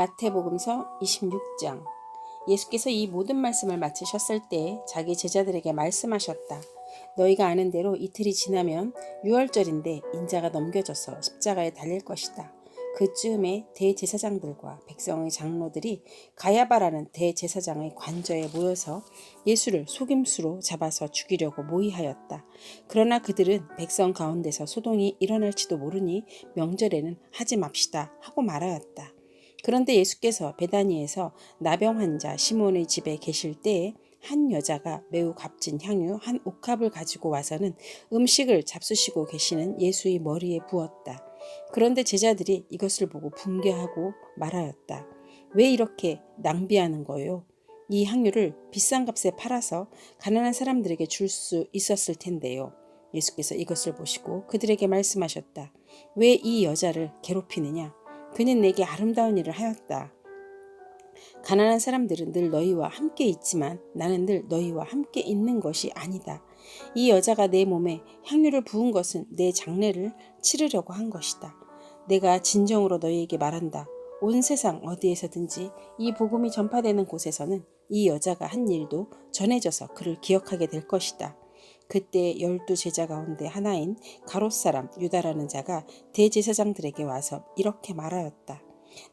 마태복음서 26장. 예수께서 이 모든 말씀을 마치셨을 때 자기 제자들에게 말씀하셨다. 너희가 아는 대로 이틀이 지나면 유월절인데 인자가 넘겨져서 십자가에 달릴 것이다. 그쯤에 대제사장들과 백성의 장로들이 가야바라는 대제사장의 관저에 모여서 예수를 속임수로 잡아서 죽이려고 모의하였다. 그러나 그들은 백성 가운데서 소동이 일어날지도 모르니 명절에는 하지 맙시다 하고 말하였다. 그런데 예수께서 베다니에서 나병 환자 시몬의 집에 계실 때에 한 여자가 매우 값진 향유 한 옥합을 가지고 와서는 음식을 잡수시고 계시는 예수의 머리에 부었다. 그런데 제자들이 이것을 보고 분개하고 말하였다. 왜 이렇게 낭비하는 거요? 이 향유를 비싼 값에 팔아서 가난한 사람들에게 줄 수 있었을 텐데요. 예수께서 이것을 보시고 그들에게 말씀하셨다. 왜 이 여자를 괴롭히느냐? 그는 내게 아름다운 일을 하였다. 가난한 사람들은 늘 너희와 함께 있지만 나는 늘 너희와 함께 있는 것이 아니다. 이 여자가 내 몸에 향유를 부은 것은 내 장례를 치르려고 한 것이다. 내가 진정으로 너희에게 말한다. 온 세상 어디에서든지 이 복음이 전파되는 곳에서는 이 여자가 한 일도 전해져서 그를 기억하게 될 것이다. 그때 12 제자 가운데 하나인 가롯 사람 유다라는 자가 대제사장들에게 와서 이렇게 말하였다.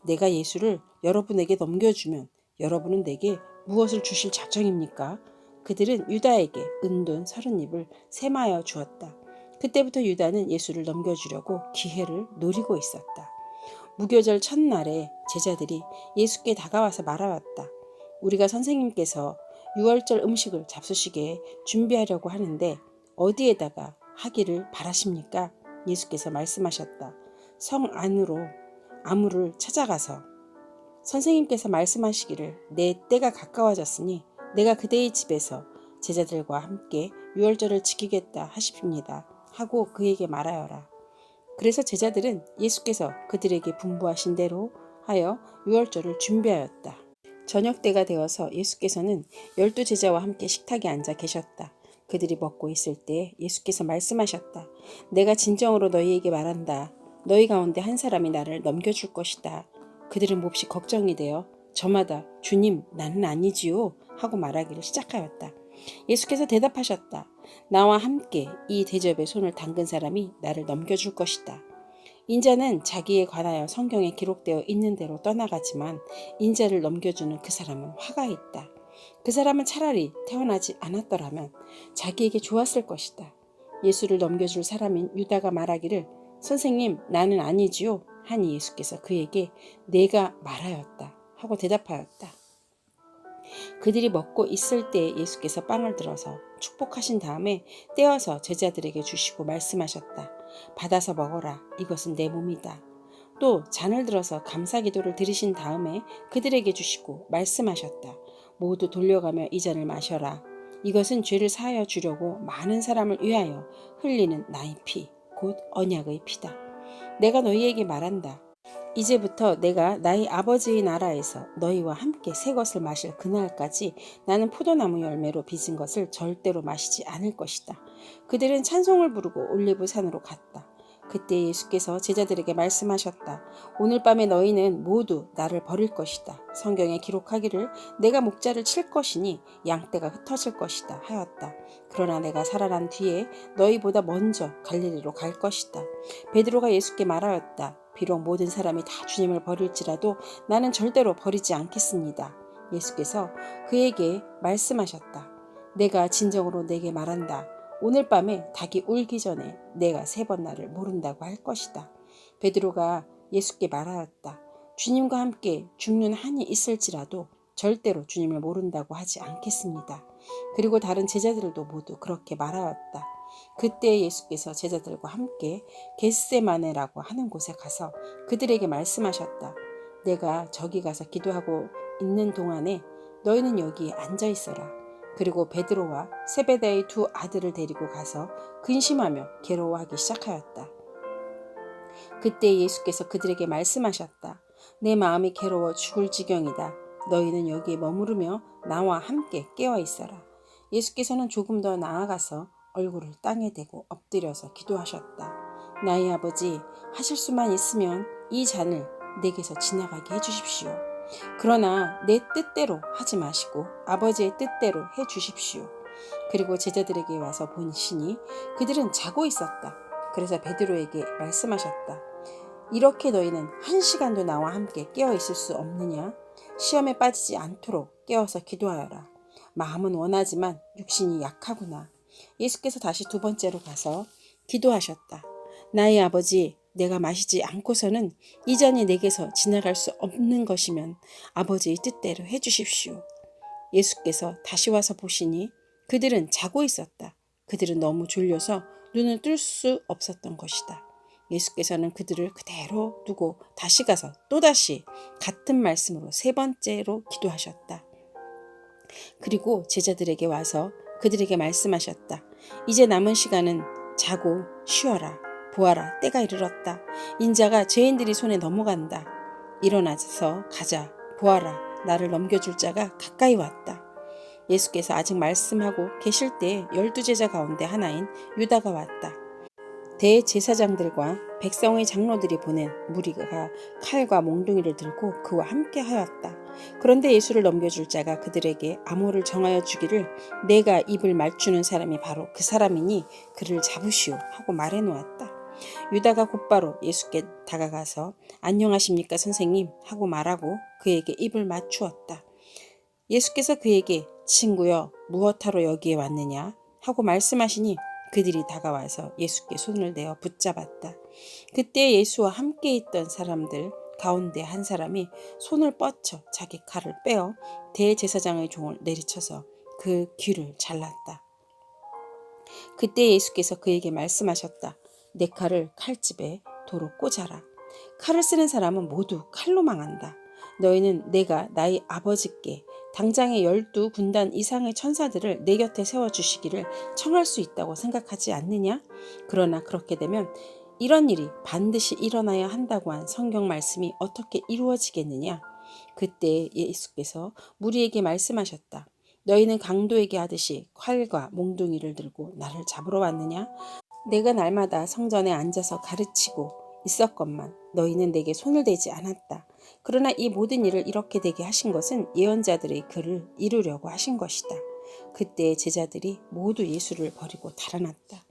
내가 예수를 여러분에게 넘겨주면 여러분은 내게 무엇을 주실 작정입니까? 그들은 유다에게 은돈 30입을 세마하여 주었다. 그때부터 유다는 예수를 넘겨주려고 기회를 노리고 있었다. 무교절 첫날에 제자들이 예수께 다가와서 말하였다. 우리가 선생님께서 유월절 음식을 잡수시게 준비하려고 하는데 어디에다가 하기를 바라십니까? 예수께서 말씀하셨다. 성 안으로 아무를 찾아가서 선생님께서 말씀하시기를 내 때가 가까워졌으니 내가 그대의 집에서 제자들과 함께 유월절을 지키겠다 하십니다. 하고 그에게 말하여라. 그래서 제자들은 예수께서 그들에게 분부하신 대로 하여 유월절을 준비하였다. 저녁 때가 되어서 예수께서는 12 제자와 함께 식탁에 앉아 계셨다. 그들이 먹고 있을 때 예수께서 말씀하셨다. 내가 진정으로 너희에게 말한다. 너희 가운데 한 사람이 나를 넘겨줄 것이다. 그들은 몹시 걱정이 되어 저마다 주님 나는 아니지요 하고 말하기를 시작하였다. 예수께서 대답하셨다. 나와 함께 이 대접에 손을 담근 사람이 나를 넘겨줄 것이다. 인자는 자기에 관하여 성경에 기록되어 있는 대로 떠나가지만 인자를 넘겨주는 그 사람은 화가 있다. 그 사람은 차라리 태어나지 않았더라면 자기에게 좋았을 것이다. 예수를 넘겨줄 사람인 유다가 말하기를 선생님 나는 아니지요 하니 예수께서 그에게 내가 말하였다 하고 대답하였다. 그들이 먹고 있을 때 예수께서 빵을 들어서 축복하신 다음에 떼어서 제자들에게 주시고 말씀하셨다. 받아서 먹어라. 이것은 내 몸이다. 또 잔을 들어서 감사기도를 드리신 다음에 그들에게 주시고 말씀하셨다. 모두 돌려가며 이 잔을 마셔라. 이것은 죄를 사하여 주려고 많은 사람을 위하여 흘리는 나의 피, 곧 언약의 피다. 내가 너희에게 말한다. 이제부터 내가 나의 아버지의 나라에서 너희와 함께 새 것을 마실 그날까지 나는 포도나무 열매로 빚은 것을 절대로 마시지 않을 것이다. 그들은 찬송을 부르고 올리브 산으로 갔다. 그때 예수께서 제자들에게 말씀하셨다. 오늘 밤에 너희는 모두 나를 버릴 것이다. 성경에 기록하기를 내가 목자를 칠 것이니 양떼가 흩어질 것이다 하였다. 그러나 내가 살아난 뒤에 너희보다 먼저 갈릴리로 갈 것이다. 베드로가 예수께 말하였다. 비록 모든 사람이 다 주님을 버릴지라도 나는 절대로 버리지 않겠습니다. 예수께서 그에게 말씀하셨다. 내가 진정으로 내게 말한다. 오늘 밤에 닭이 울기 전에 내가 3번 나를 모른다고 할 것이다. 베드로가 예수께 말하였다. 주님과 함께 죽는 한이 있을지라도 절대로 주님을 모른다고 하지 않겠습니다. 그리고 다른 제자들도 모두 그렇게 말하였다. 그때 예수께서 제자들과 함께 겟세마네라고 하는 곳에 가서 그들에게 말씀하셨다. 내가 저기 가서 기도하고 있는 동안에 너희는 여기에 앉아 있어라. 그리고 베드로와 세베대의 2 아들을 데리고 가서 근심하며 괴로워하기 시작하였다. 그때 예수께서 그들에게 말씀하셨다. 내 마음이 괴로워 죽을 지경이다. 너희는 여기에 머무르며 나와 함께 깨어 있어라. 예수께서는 조금 더 나아가서 얼굴을 땅에 대고 엎드려서 기도하셨다. 나의 아버지, 하실 수만 있으면 이 잔을 내게서 지나가게 해주십시오. 그러나 내 뜻대로 하지 마시고 아버지의 뜻대로 해주십시오. 그리고 제자들에게 와서 보시니 그들은 자고 있었다. 그래서 베드로에게 말씀하셨다. 이렇게 너희는 1시간도 나와 함께 깨어 있을 수 없느냐? 시험에 빠지지 않도록 깨어서 기도하여라. 마음은 원하지만 육신이 약하구나. 예수께서 다시 2번째로 가서 기도하셨다. 나의 아버지, 내가 마시지 않고서는 이 잔이 내게서 지나갈 수 없는 것이면 아버지의 뜻대로 해주십시오. 예수께서 다시 와서 보시니 그들은 자고 있었다. 그들은 너무 졸려서 눈을 뜰 수 없었던 것이다. 예수께서는 그들을 그대로 두고 다시 가서 또다시 같은 말씀으로 3번째로 기도하셨다. 그리고 제자들에게 와서 그들에게 말씀하셨다. 이제 남은 시간은 자고 쉬어라. 보아라, 때가 이르렀다. 인자가 죄인들이 손에 넘어간다. 일어나서 가자. 보아라, 나를 넘겨줄 자가 가까이 왔다. 예수께서 아직 말씀하고 계실 때 12제자 가운데 하나인 유다가 왔다. 대제사장들과 백성의 장로들이 보낸 무리가 칼과 몽둥이를 들고 그와 함께 하였다. 그런데 예수를 넘겨줄 자가 그들에게 암호를 정하여 주기를 내가 입을 맞추는 사람이 바로 그 사람이니 그를 잡으시오 하고 말해 놓았다. 유다가 곧바로 예수께 다가가서 안녕하십니까 선생님 하고 말하고 그에게 입을 맞추었다. 예수께서 그에게 친구여 무엇하러 여기에 왔느냐 하고 말씀하시니 그들이 다가와서 예수께 손을 내어 붙잡았다. 그때 예수와 함께 있던 사람들 가운데 한 사람이 손을 뻗쳐 자기 칼을 빼어 대제사장의 종을 내리쳐서 그 귀를 잘랐다. 그때 예수께서 그에게 말씀하셨다. 내 칼을 칼집에 도로 꽂아라. 칼을 쓰는 사람은 모두 칼로 망한다. 너희는 내가 나의 아버지께 당장의 12군단 이상의 천사들을 내 곁에 세워주시기를 청할 수 있다고 생각하지 않느냐? 그러나 그렇게 되면 이런 일이 반드시 일어나야 한다고 한 성경 말씀이 어떻게 이루어지겠느냐? 그때 예수께서 무리에게 말씀하셨다. 너희는 강도에게 하듯이 칼과 몽둥이를 들고 나를 잡으러 왔느냐? 내가 날마다 성전에 앉아서 가르치고 있었건만 너희는 내게 손을 대지 않았다. 그러나 이 모든 일을 이렇게 되게 하신 것은 예언자들의 글을 이루려고 하신 것이다. 그때 제자들이 모두 예수를 버리고 달아났다.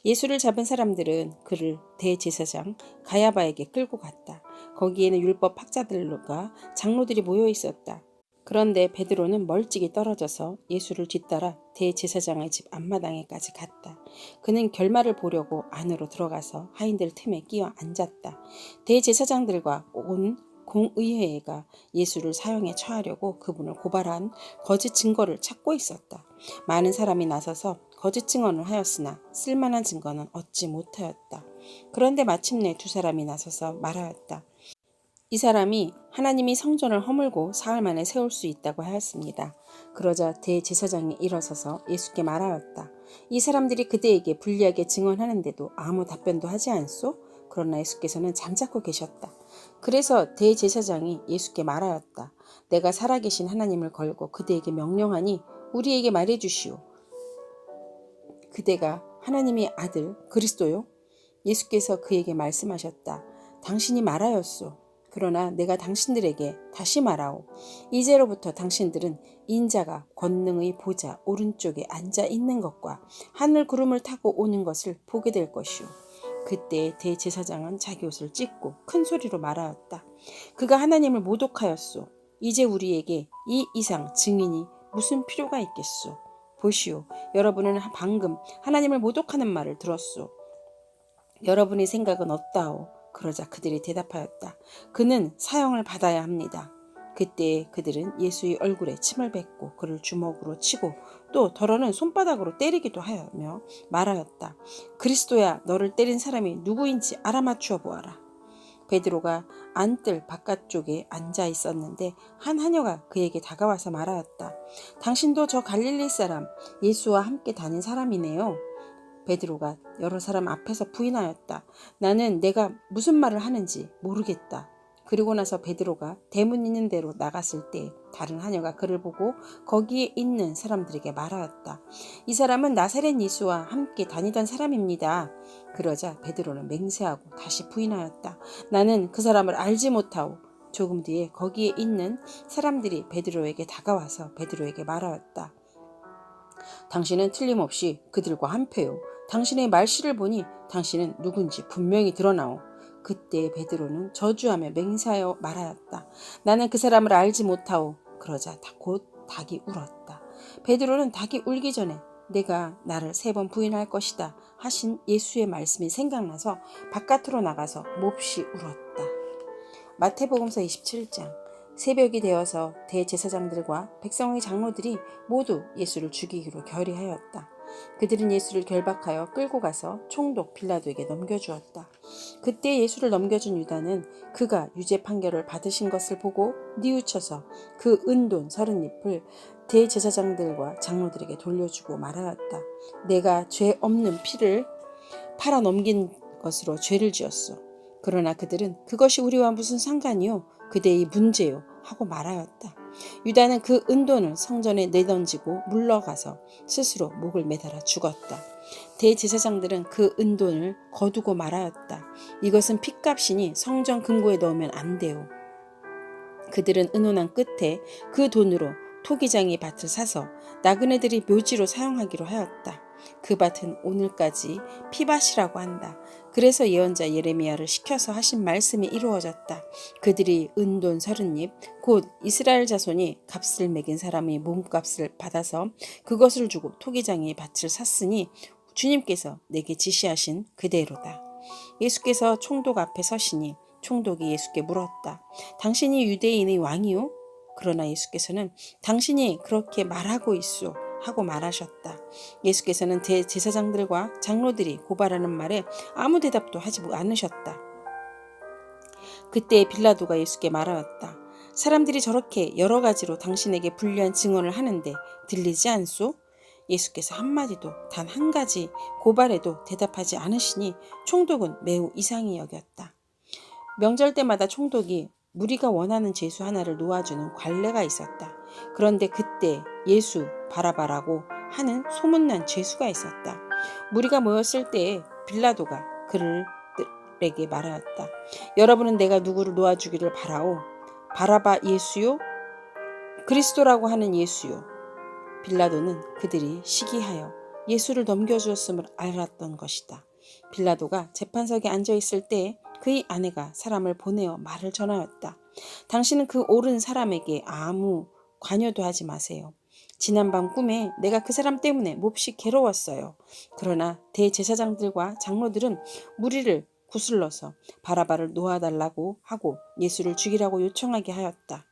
예수를 잡은 사람들은 그를 대제사장 가야바에게 끌고 갔다. 거기에는 율법 학자들과 장로들이 모여 있었다. 그런데 베드로는 멀찍이 떨어져서 예수를 뒤따라 대제사장의 집 앞마당에까지 갔다. 그는 결말을 보려고 안으로 들어가서 하인들 틈에 끼어 앉았다. 대제사장들과 온 공의회가 예수를 사형에 처하려고 그분을 고발한 거짓 증거를 찾고 있었다. 많은 사람이 나서서 거짓 증언을 하였으나 쓸만한 증거는 얻지 못하였다. 그런데 마침내 2사람이 나서서 말하였다. 이 사람이 하나님이 성전을 허물고 사흘 만에 세울 수 있다고 하였습니다. 그러자 대제사장이 일어서서 예수께 말하였다. 이 사람들이 그대에게 불리하게 증언하는데도 아무 답변도 하지 않소? 그러나 예수께서는 잠자코 계셨다. 그래서 대제사장이 예수께 말하였다. 내가 살아계신 하나님을 걸고 그대에게 명령하니 우리에게 말해주시오. 그대가 하나님의 아들 그리스도요? 예수께서 그에게 말씀하셨다. 당신이 말하였소. 그러나 내가 당신들에게 다시 말하오. 이제로부터 당신들은 인자가 권능의 보좌 오른쪽에 앉아 있는 것과 하늘 구름을 타고 오는 것을 보게 될 것이오. 그때 대제사장은 자기 옷을 찢고 큰 소리로 말하였다. 그가 하나님을 모독하였소. 이제 우리에게 이 이상 증인이 무슨 필요가 있겠소. 보시오. 여러분은 방금 하나님을 모독하는 말을 들었소. 여러분의 생각은 어떠하오? 그러자 그들이 대답하였다. 그는 사형을 받아야 합니다. 그때 그들은 예수의 얼굴에 침을 뱉고 그를 주먹으로 치고 또 더러는 손바닥으로 때리기도 하며 말하였다. 그리스도야, 너를 때린 사람이 누구인지 알아맞추어 보아라. 베드로가 안뜰 바깥쪽에 앉아 있었는데 한 하녀가 그에게 다가와서 말하였다. 당신도 저 갈릴리 사람 예수와 함께 다닌 사람이네요. 베드로가 여러 사람 앞에서 부인하였다. 나는 내가 무슨 말을 하는지 모르겠다. 그리고 나서 베드로가 대문 있는 데로 나갔을 때 다른 하녀가 그를 보고 거기에 있는 사람들에게 말하였다. 이 사람은 나사렛 예수와 함께 다니던 사람입니다. 그러자 베드로는 맹세하고 다시 부인하였다. 나는 그 사람을 알지 못하오. 조금 뒤에 거기에 있는 사람들이 베드로에게 다가와서 베드로에게 말하였다. 당신은 틀림없이 그들과 한패요. 당신의 말씨를 보니 당신은 누군지 분명히 드러나오. 그때 베드로는 저주하며 맹세하여 말하였다. 나는 그 사람을 알지 못하오. 그러자 곧 닭이 울었다. 베드로는 닭이 울기 전에 내가 나를 3번 부인할 것이다 하신 예수의 말씀이 생각나서 바깥으로 나가서 몹시 울었다. 마태복음서 27장. 새벽이 되어서 대제사장들과 백성의 장로들이 모두 예수를 죽이기로 결의하였다. 그들은 예수를 결박하여 끌고 가서 총독 빌라도에게 넘겨주었다. 그때 예수를 넘겨준 유다는 그가 유죄 판결을 받으신 것을 보고 뉘우쳐서 그 은돈 30잎을 대제사장들과 장로들에게 돌려주고 말하였다. 내가 죄 없는 피를 팔아 넘긴 것으로 죄를 지었소. 그러나 그들은 그것이 우리와 무슨 상관이요? 그대의 문제요 하고 말하였다. 유다는 그 은돈을 성전에 내던지고 물러가서 스스로 목을 매달아 죽었다. 대제사장들은 그 은돈을 거두고 말하였다. 이것은 핏값이니 성전 금고에 넣으면 안 돼요. 그들은 의논한 끝에 그 돈으로 토기장이 밭을 사서 나그네들이 묘지로 사용하기로 하였다. 그 밭은 오늘까지 피밭이라고 한다. 그래서 예언자 예레미야를 시켜서 하신 말씀이 이루어졌다. 그들이 은돈 30잎 곧 이스라엘 자손이 값을 매긴 사람의 몸값을 받아서 그것을 주고 토기장의 밭을 샀으니 주님께서 내게 지시하신 그대로다. 예수께서 총독 앞에 서시니 총독이 예수께 물었다. 당신이 유대인의 왕이요? 그러나 예수께서는 당신이 그렇게 말하고 있소 하고 말하셨다. 예수께서는 대제사장들과 장로들이 고발하는 말에 아무 대답도 하지 않으셨다. 그때 빌라도가 예수께 말하였다. 사람들이 저렇게 여러 가지로 당신에게 불리한 증언을 하는데 들리지 않소? 예수께서 한마디도 단 한 가지 고발에도 대답하지 않으시니 총독은 매우 이상히 여겼다. 명절 때마다 총독이 무리가 원하는 죄수 하나를 놓아주는 관례가 있었다. 그런데 그때 예수 바라바라고 하는 소문난 죄수가 있었다. 무리가 모였을 때에 빌라도가 그들에게 말하였다. 여러분은 내가 누구를 놓아주기를 바라오? 바라바 예수요? 그리스도라고 하는 예수요? 빌라도는 그들이 시기하여 예수를 넘겨주었음을 알았던 것이다. 빌라도가 재판석에 앉아있을 때에 그의 아내가 사람을 보내어 말을 전하였다. 당신은 그 옳은 사람에게 아무 관여도 하지 마세요. 지난밤 꿈에 내가 그 사람 때문에 몹시 괴로웠어요. 그러나 대제사장들과 장로들은 무리를 구슬러서 바라바를 놓아달라고 하고 예수를 죽이라고 요청하게 하였다.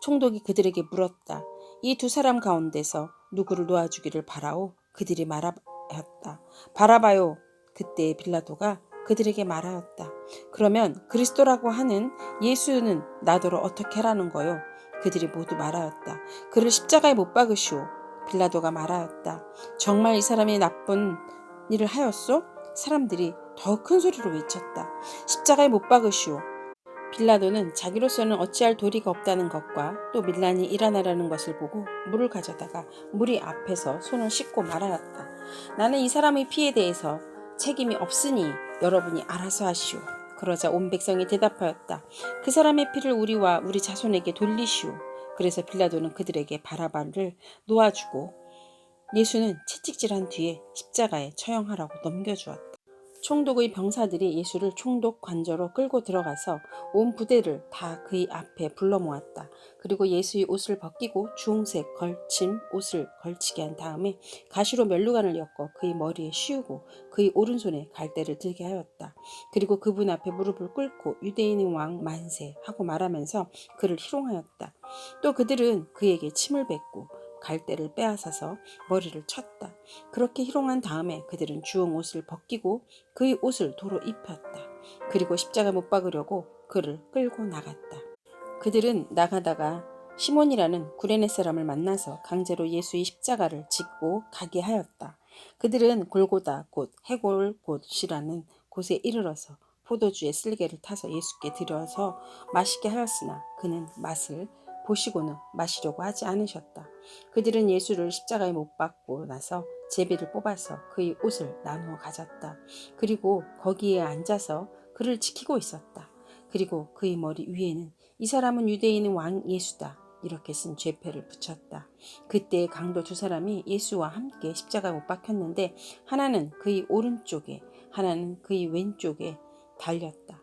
총독이 그들에게 물었다. 이 두 사람 가운데서 누구를 놓아주기를 바라오? 그들이 말하였다. 바라바요. 그때 빌라도가 그들에게 말하였다. 그러면 그리스도라고 하는 예수는 나더러 어떻게 하라는 거요? 그들이 모두 말하였다. 그를 십자가에 못 박으시오. 빌라도가 말하였다. 정말 이 사람이 나쁜 일을 하였소? 사람들이 더 큰 소리로 외쳤다. 십자가에 못 박으시오. 빌라도는 자기로서는 어찌할 도리가 없다는 것과 또 밀란이 일어나라는 것을 보고 물을 가져다가 무리 앞에서 손을 씻고 말하였다. 나는 이 사람의 피에 대해서 책임이 없으니 여러분이 알아서 하시오. 그러자 온 백성이 대답하였다. 그 사람의 피를 우리와 우리 자손에게 돌리시오. 그래서 빌라도는 그들에게 바라바를 놓아주고 예수는 채찍질한 뒤에 십자가에 처형하라고 넘겨주었다. 총독의 병사들이 예수를 총독 관저로 끌고 들어가서 온 부대를 다 그의 앞에 불러 모았다. 그리고 예수의 옷을 벗기고 주홍색 걸침 옷을 걸치게 한 다음에 가시로 면류관을 엮어 그의 머리에 씌우고 그의 오른손에 갈대를 들게 하였다. 그리고 그분 앞에 무릎을 꿇고 유대인의 왕 만세 하고 말하면서 그를 희롱하였다. 또 그들은 그에게 침을 뱉고 갈대를 빼앗아서 머리를 쳤다. 그렇게 희롱한 다음에 그들은 주홍 옷을 벗기고 그의 옷을 도로 입혔다. 그리고 십자가 못 박으려고 그를 끌고 나갔다. 그들은 나가다가 시몬이라는 구레네 사람을 만나서 강제로 예수의 십자가를 짓고 가게 하였다. 그들은 골고다 곧 해골 곳이라는 곳에 이르러서 포도주에 쓸개를 타서 예수께 드려서 마시게 하였으나 그는 맛을 보시고는 마시려고 하지 않으셨다. 그들은 예수를 십자가에 못 박고 나서 제비를 뽑아서 그의 옷을 나누어 가졌다. 그리고 거기에 앉아서 그를 지키고 있었다. 그리고 그의 머리 위에는 이 사람은 유대인의 왕 예수다 이렇게 쓴 죄패를 붙였다. 그때 강도 두 사람이 예수와 함께 십자가에 못 박혔는데 하나는 그의 오른쪽에 하나는 그의 왼쪽에 달렸다.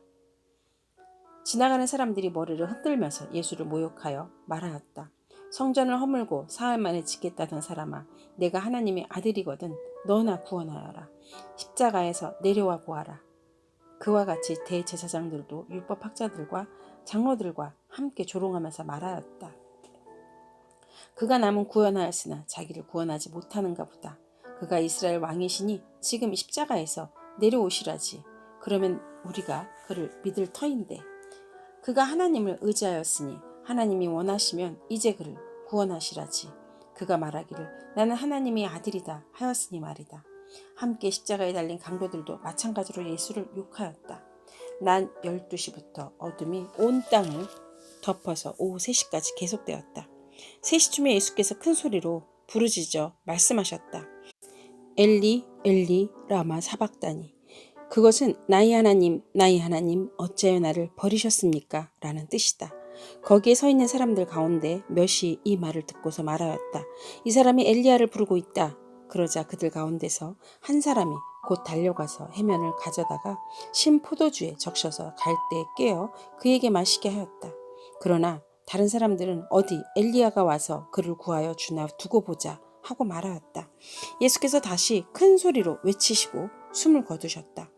지나가는 사람들이 머리를 흔들면서 예수를 모욕하여 말하였다. 성전을 허물고 사흘 만에 짓겠다던 사람아, 내가 하나님의 아들이거든 너나 구원하여라. 십자가에서 내려와 보아라. 그와 같이 대제사장들도 율법학자들과 장로들과 함께 조롱하면서 말하였다. 그가 남은 구원하였으나 자기를 구원하지 못하는가 보다. 그가 이스라엘 왕이시니 지금 십자가에서 내려오시라지. 그러면 우리가 그를 믿을 터인데. 그가 하나님을 의지하였으니 하나님이 원하시면 이제 그를 구원하시라지. 그가 말하기를 나는 하나님의 아들이다 하였으니 말이다. 함께 십자가에 달린 강도들도 마찬가지로 예수를 욕하였다. 낮 12시부터 어둠이 온 땅을 덮어서 오후 3시까지 계속되었다. 3시쯤에 예수께서 큰 소리로 부르짖어 말씀하셨다. 엘리 엘리 라마 사박다니. 그것은 나의 하나님 어찌하여 나를 버리셨습니까? 라는 뜻이다. 거기에 서 있는 사람들 가운데 몇이 이 말을 듣고서 말하였다. 이 사람이 엘리야를 부르고 있다. 그러자 그들 가운데서 한 사람이 곧 달려가서 해면을 가져다가 신 포도주에 적셔서 갈대에 깨어 그에게 마시게 하였다. 그러나 다른 사람들은 어디 엘리야가 와서 그를 구하여 주나 두고 보자 하고 말하였다. 예수께서 다시 큰 소리로 외치시고 숨을 거두셨다.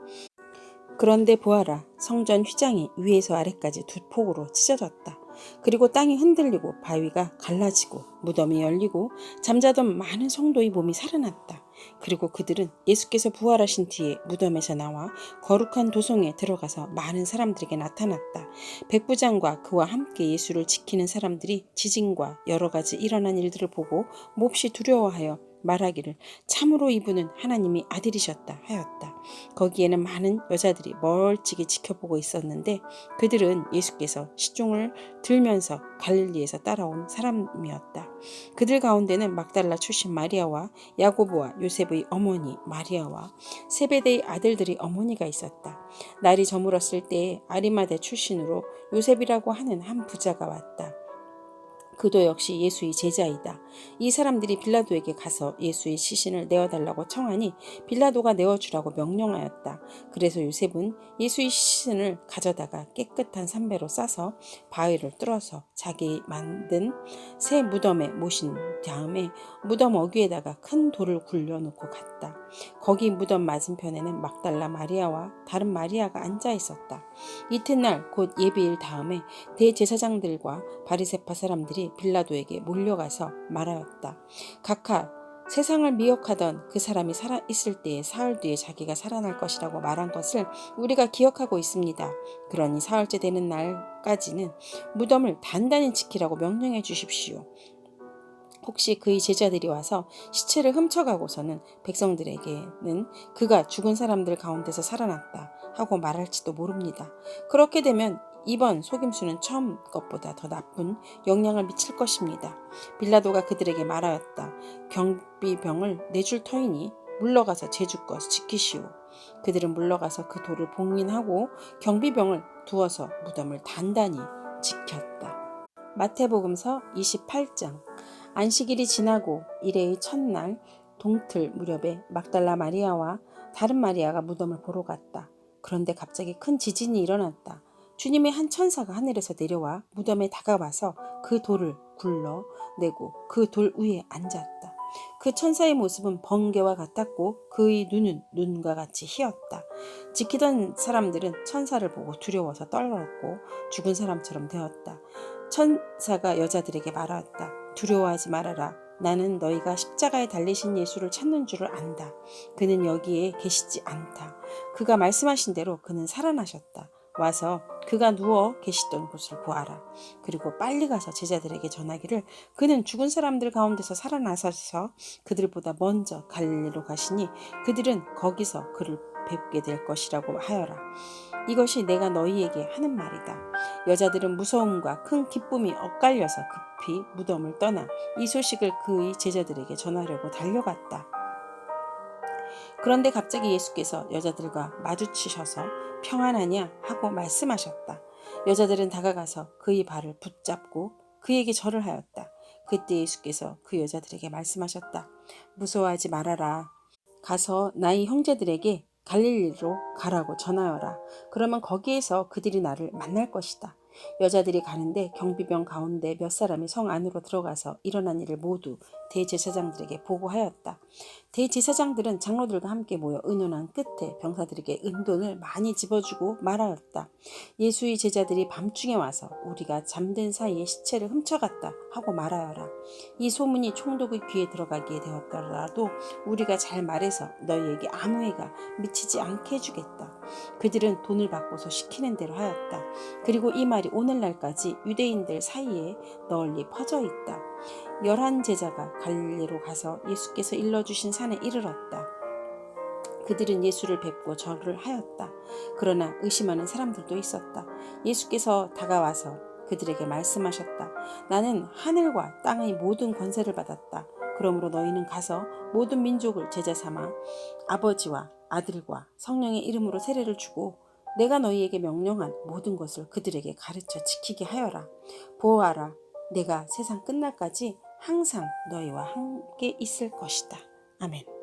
그런데 보아라, 성전 휘장이 위에서 아래까지 두 폭으로 찢어졌다. 그리고 땅이 흔들리고 바위가 갈라지고 무덤이 열리고 잠자던 많은 성도의 몸이 살아났다. 그리고 그들은 예수께서 부활하신 뒤에 무덤에서 나와 거룩한 도성에 들어가서 많은 사람들에게 나타났다. 백부장과 그와 함께 예수를 지키는 사람들이 지진과 여러 가지 일어난 일들을 보고 몹시 두려워하여 말하기를 참으로 이분은 하나님의 아들이셨다 하였다. 거기에는 많은 여자들이 멀찍이 지켜보고 있었는데 그들은 예수께서 시중을 들면서 갈릴리에서 따라온 사람이었다. 그들 가운데는 막달라 출신 마리아와 야고보와 요셉의 어머니 마리아와 세베대의 아들들의 어머니가 있었다. 날이 저물었을 때에 아리마대 출신으로 요셉이라고 하는 한 부자가 왔다. 그도 역시 예수의 제자이다. 이 사람들이 빌라도에게 가서 예수의 시신을 내어달라고 청하니 빌라도가 내어주라고 명령하였다. 그래서 요셉은 예수의 시신을 가져다가 깨끗한 삼배로 싸서 바위를 뚫어서 자기 만든 새 무덤에 모신 다음에 무덤 어귀에다가 큰 돌을 굴려놓고 갔다. 거기 무덤 맞은편에는 막달라 마리아와 다른 마리아가 앉아 있었다. 이튿날 곧 예비일 다음에 대제사장들과 바리새파 사람들이 빌라도에게 몰려가서 말하였다. 각하 세상을 미혹하던 그 사람이 살아있을 때에 사흘 뒤에 자기가 살아날 것이라고 말한 것을 우리가 기억하고 있습니다. 그러니 사흘째 되는 날까지는 무덤을 단단히 지키라고 명령해 주십시오. 혹시 그의 제자들이 와서 시체를 훔쳐가고서는 백성들에게는 그가 죽은 사람들 가운데서 살아났다 하고 말할지도 모릅니다. 그렇게 되면 이번 속임수는 처음 것보다 더 나쁜 영향을 미칠 것입니다. 빌라도가 그들에게 말하였다. 경비병을 내줄 터이니 물러가서 제주껏 지키시오. 그들은 물러가서 그 돌을 봉인하고 경비병을 두어서 무덤을 단단히 지켰다. 마태복음서 28장. 안식일이 지나고 이레의 첫날 동틀 무렵에 막달라 마리아와 다른 마리아가 무덤을 보러 갔다. 그런데 갑자기 큰 지진이 일어났다. 주님의 한 천사가 하늘에서 내려와 무덤에 다가와서 그 돌을 굴러내고 그 돌 위에 앉았다. 그 천사의 모습은 번개와 같았고 그의 눈은 눈과 같이 희었다. 지키던 사람들은 천사를 보고 두려워서 떨었고 죽은 사람처럼 되었다. 천사가 여자들에게 말하였다. 두려워하지 말아라. 나는 너희가 십자가에 달리신 예수를 찾는 줄을 안다. 그는 여기에 계시지 않다. 그가 말씀하신 대로 그는 살아나셨다. 와서 그가 누워 계시던 곳을 보아라. 그리고 빨리 가서 제자들에게 전하기를 그는 죽은 사람들 가운데서 살아나셔서 그들보다 먼저 갈릴리로 가시니 그들은 거기서 그를 뵙게 될 것이라고 하여라. 이것이 내가 너희에게 하는 말이다. 여자들은 무서움과 큰 기쁨이 엇갈려서 급히 무덤을 떠나 이 소식을 그의 제자들에게 전하려고 달려갔다. 그런데 갑자기 예수께서 여자들과 마주치셔서 평안하냐 하고 말씀하셨다. 여자들은 다가가서 그의 발을 붙잡고 그에게 절을 하였다. 그때 예수께서 그 여자들에게 말씀하셨다. 무서워하지 말아라. 가서 나의 형제들에게 갈릴리로 가라고 전하여라. 그러면 거기에서 그들이 나를 만날 것이다. 여자들이 가는데 경비병 가운데 몇 사람이 성 안으로 들어가서 일어난 일을 모두 대제사장들에게 보고하였다. 대제사장들은 장로들과 함께 모여 의논한 끝에 병사들에게 은돈을 많이 집어주고 말하였다. 예수의 제자들이 밤중에 와서 우리가 잠든 사이에 시체를 훔쳐갔다 하고 말하여라. 이 소문이 총독의 귀에 들어가게 되었더라도 우리가 잘 말해서 너희에게 아무 해가 미치지 않게 해주겠다. 그들은 돈을 받고서 시키는 대로 하였다. 그리고 이 말이 오늘날까지 유대인들 사이에 널리 퍼져 있다. 11 제자가 갈릴리로 가서 예수께서 일러주신 산에 이르렀다. 그들은 예수를 뵙고 절을 하였다. 그러나 의심하는 사람들도 있었다. 예수께서 다가와서 그들에게 말씀하셨다. 나는 하늘과 땅의 모든 권세를 받았다. 그러므로 너희는 가서 모든 민족을 제자 삼아 아버지와 아들과 성령의 이름으로 세례를 주고 내가 너희에게 명령한 모든 것을 그들에게 가르쳐 지키게 하여라. 보아라, 내가 세상 끝날까지 항상 너희와 함께 있을 것이다. 아멘.